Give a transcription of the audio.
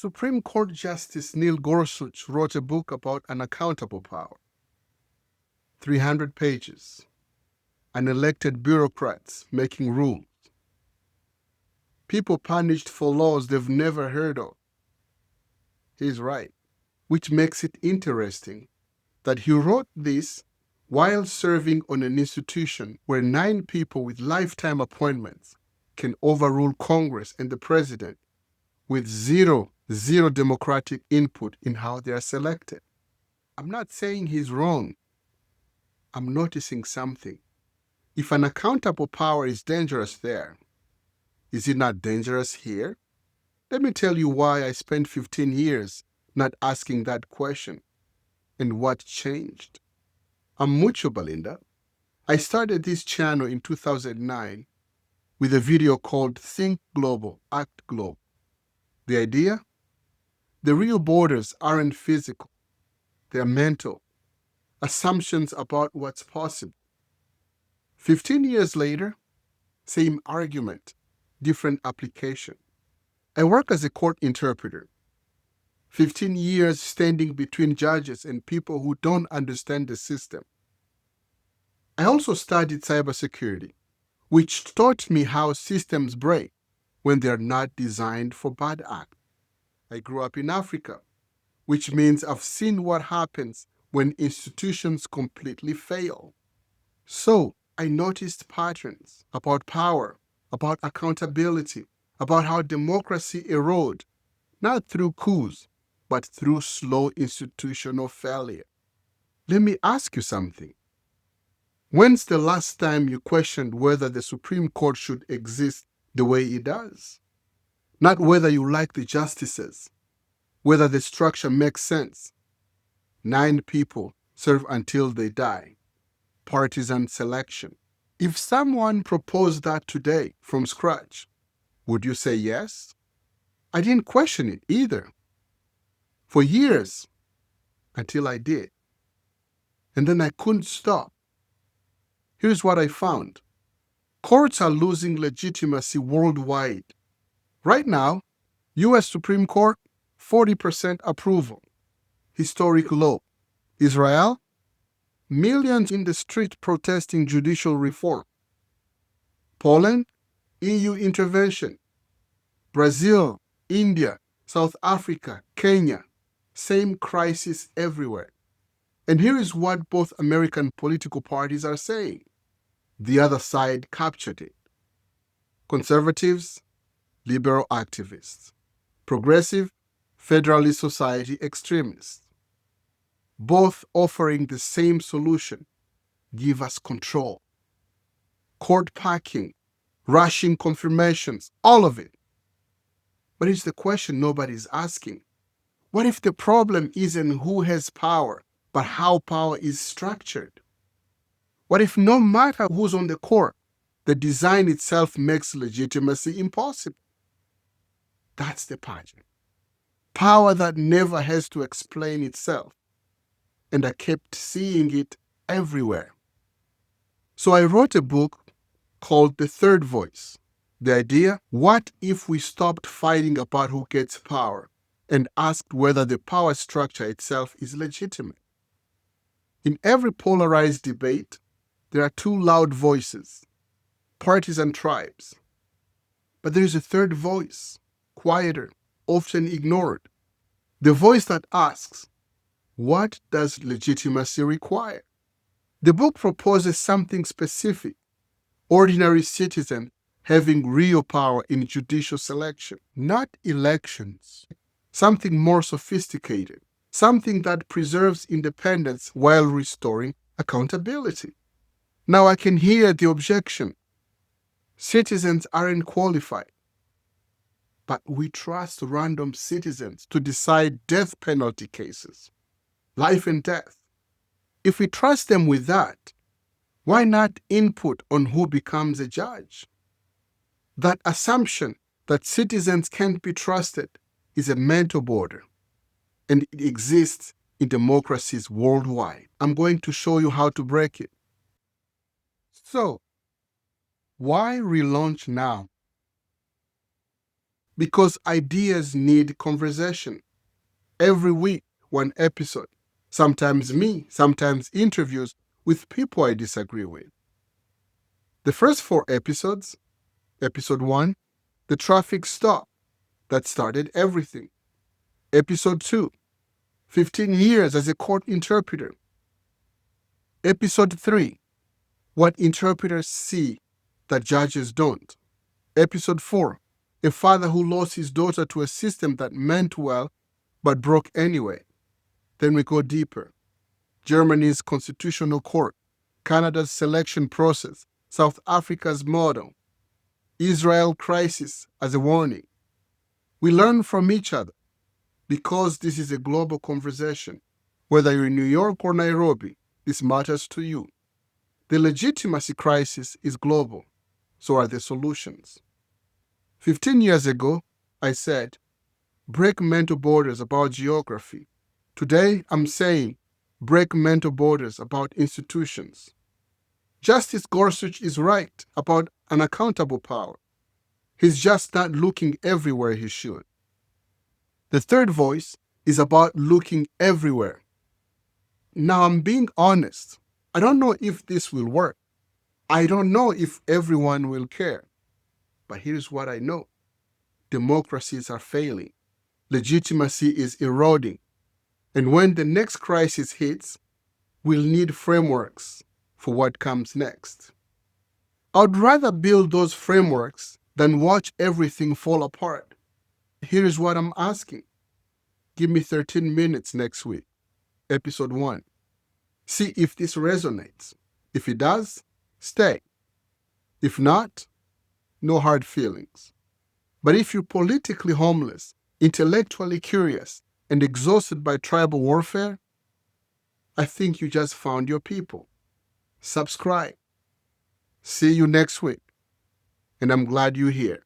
Supreme Court Justice Neil Gorsuch wrote a book about unaccountable power. 300 pages. Unelected bureaucrats making rules. People punished for laws they've never heard of. He's right, which makes it interesting that he wrote this while serving on an institution where 9 people with lifetime appointments can overrule Congress and the president with zero democratic input in how they are selected. I'm not saying he's wrong. I'm noticing something. If an accountable power is dangerous there, is it not dangerous here? Let me tell you why I spent 15 years not asking that question and what changed. I'm Mucho Belinda. I started this channel in 2009 with a video called Think Global, Act Global. The idea? The real borders aren't physical. They're mental. Assumptions about what's possible. 15 years later, same argument, different application. I work as a court interpreter. 15 years standing between judges and people who don't understand the system. I also studied cybersecurity, which taught me how systems break when they're not designed for bad acts. I grew up in Africa, which means I've seen what happens when institutions completely fail. So I noticed patterns about power, about accountability, about how democracy erodes, not through coups, but through slow institutional failure. Let me ask you something. When's the last time you questioned whether the Supreme Court should exist the way it does? Not whether you like the justices, whether the structure makes sense. 9 people serve until they die. Partisan selection. If someone proposed that today from scratch, would you say yes? I didn't question it either. For years, until I did. And then I couldn't stop. Here's what I found. Courts are losing legitimacy worldwide. Right now, U.S. Supreme Court, 40% approval. Historic low. Israel, millions in the street protesting judicial reform. Poland, EU intervention. Brazil, India, South Africa, Kenya, same crisis everywhere. And here is what both American political parties are saying. The other side captured it. Conservatives, liberal activists. Progressive, Federalist Society extremists. Both offering the same solution. Give us control. Court packing, rushing confirmations, all of it. But it's the question nobody's asking. What if the problem isn't who has power, but how power is structured? What if no matter who's on the court, the design itself makes legitimacy impossible? That's the pageant. Power that never has to explain itself. And I kept seeing it everywhere. So I wrote a book called The Third Voice. The idea, what if we stopped fighting about who gets power and asked whether the power structure itself is legitimate? In every polarized debate, there are 2 loud voices, parties and tribes. But there is a third voice, quieter, often ignored. The voice that asks, what does legitimacy require? The book proposes something specific, ordinary citizens having real power in judicial selection, not elections. Something more sophisticated, something that preserves independence while restoring accountability. Now I can hear the objection. Citizens aren't qualified. But we trust random citizens to decide death penalty cases, life and death. If we trust them with that, why not input on who becomes a judge? That assumption that citizens can't be trusted is a mental border, and it exists in democracies worldwide. I'm going to show you how to break it. So, why relaunch now? Because ideas need conversation. Every week, one episode. Sometimes me, sometimes interviews with people I disagree with. The first 4 episodes, episode 1, the traffic stop that started everything. Episode 2, 15 years as a court interpreter. Episode 3, what interpreters see that judges don't. Episode 4, a father who lost his daughter to a system that meant well but broke anyway. Then we go deeper. Germany's constitutional court, Canada's selection process, South Africa's model, Israel crisis as a warning. We learn from each other because this is a global conversation. Whether you're in New York or Nairobi, this matters to you. The legitimacy crisis is global. So are the solutions. 15 years ago, I said, break mental borders about geography. Today, I'm saying, break mental borders about institutions. Justice Gorsuch is right about unaccountable power. He's just not looking everywhere he should. The third voice is about looking everywhere. Now, I'm being honest. I don't know if this will work. I don't know if everyone will care. But here's what I know. Democracies are failing. Legitimacy is eroding. And when the next crisis hits, we'll need frameworks for what comes next. I'd rather build those frameworks than watch everything fall apart. Here's what I'm asking. Give me 13 minutes next week, episode 1. See if this resonates. If it does, stay. If not, no hard feelings. But if you're politically homeless, intellectually curious, and exhausted by tribal warfare, I think you just found your people. Subscribe. See you next week. And I'm glad you're here.